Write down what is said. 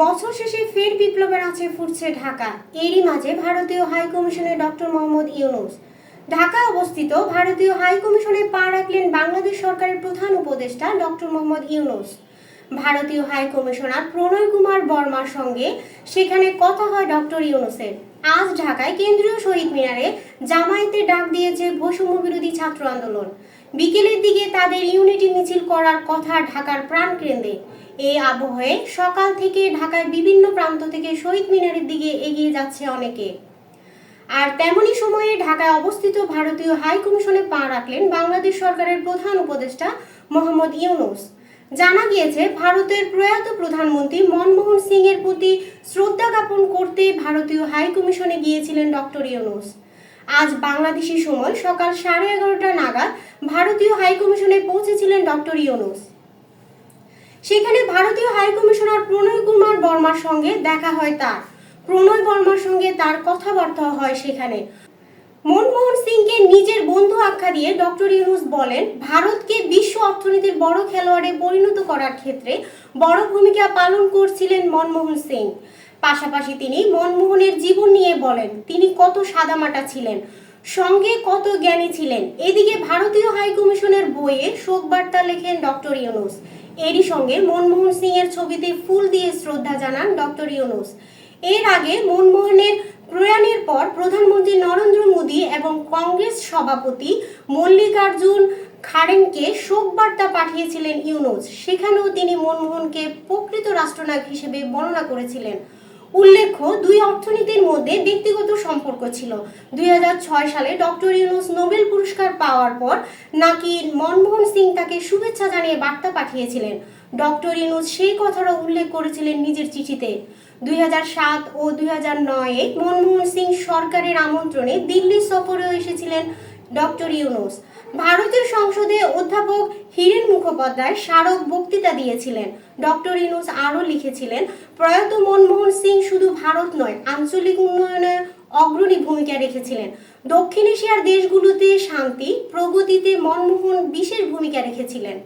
বছর শেষে ফের বিপ্লবের আঁচে ফুটছে ঢাকা। এরই মাঝে ভারতীয় হাই কমিশনে ডক্টর মোহাম্মদ ইউনূস। ঢাকায় অবস্থিত ভারতীয় হাই কমিশনে পা রাখলেন বাংলাদেশ সরকারের প্রধান উপদেষ্টা ডক্টর মোহাম্মদ ইউনূস। ভারতীয় হাই কমিশনার প্রণয় কুমার বর্মার সঙ্গে সেখানে কথা হয় ডক্টর ইউনূসের। আজ ঢাকায় কেন্দ্রীয় শহীদ মিনারে জামায়াতের ডাক দিয়েছে বৈষম্য বিরোধী ছাত্র আন্দোলন। বিকেলের দিকে তাদের ইউনিটি মিছিল করার কথা ঢাকার প্রাণকেন্দ্রে। এই আবহে সকাল থেকে ঢাকায় বিভিন্ন প্রান্ত থেকে শহীদ মিনারের দিকে এগিয়ে যাচ্ছে অনেকে। আর তেমনি সময়ে ঢাকায় অবস্থিত ভারতীয় হাই কমিশনে পা রাখলেন বাংলাদেশ সরকারের প্রধান উপদেষ্টা মোহাম্মদ ইউনূস। জানা গিয়েছে, ভারতের প্রয়াত প্রধানমন্ত্রী মনমোহন সিং এর প্রতি শ্রদ্ধা জ্ঞাপন করতে ভারতীয় হাই কমিশনে গিয়েছিলেন ডক্টর ইউনূস। আজ বাংলাদেশি সময় সকাল 11:30 নাগাদ ভারতীয় হাই কমিশনে পৌঁছেছিলেন ডক্টর ইউনূস। সেখানে ভারতীয় হাই কমিশনার প্রণয় কুমার বর্মার সঙ্গে দেখা হয় তার। প্রণয় বর্মার সঙ্গে তার কথাবার্তা হয় সেখানে। মনমোহন সিংকে নিজের বন্ধু আখ্যা দিয়ে ডক্টর ইউনূস বলেন, ভারতকে বিশ্ব অর্থনীতির বড় খেলোয়াড়ে পরিণত করার ক্ষেত্রে বড় ভূমিকা পালন করছিলেন মনমোহন সিং। পাশাপাশি তিনি মনমোহনের জীবন নিয়ে বলেন, তিনি কত সাদামাটা ছিলেন, সঙ্গে কত জ্ঞানী ছিলেন। এদিকে ভারতীয় হাই কমিশনের বইয়ে শোক বার্তা লেখেন ডক্টর ইউনূস। এরই সঙ্গে মনমোহন সিং এর ছবিতে ফুল দিয়ে শ্রদ্ধা জানান ডক্টর ইউনূস। এর আগে মনমোহনের প্রয়াণের পর প্রধানমন্ত্রী নরেন্দ্র মোদী এবং কংগ্রেস সভাপতি মল্লিকার্জুন খাড়গেকে শোক বার্তা পাঠিয়েছিলেন ইউনূস। সেখানেও তিনি মনমোহনকে প্রকৃত রাষ্ট্রনায়ক হিসেবে বর্ণনা করেছিলেন। উল্লেখ্য, দুই অর্থনীতির মধ্যে ব্যক্তিগত সম্পর্ক ছিল। 2006 সালে ডক্টর ইউনূস নোবেল পুরস্কার পাওয়ার পর নাকি মনমোহন সিং তাকে শুভেচ্ছা জানিয়ে বার্তা পাঠিয়েছিলেন। ডক্টর ইউনূস সেই কথাটা উল্লেখ করেছিলেন নিজের চিঠিতে। 2007 ও 2009-এ মনমোহন সিং সরকারের আমন্ত্রণে দিল্লি সফরে এসেছিলেন ডক্টর ইউনূস। ভারতের সংসদে অধ্যাপক হিরেন মুখোপাধ্যায় স্মারক বক্তৃতা দিয়েছিলেন। ডক্টর ইউনূস আরও লিখেছিলেন, প্রয়াত মনমোহন সিং শুধু ভারত নয়, আঞ্চলিক উন্নয়নে অগ্রণী ভূমিকা রেখেছিলেন। দক্ষিণ এশিয়ার দেশগুলোতে শান্তি প্রগতিতে মনমোহন বিশেষ ভূমিকা রেখেছিলেন।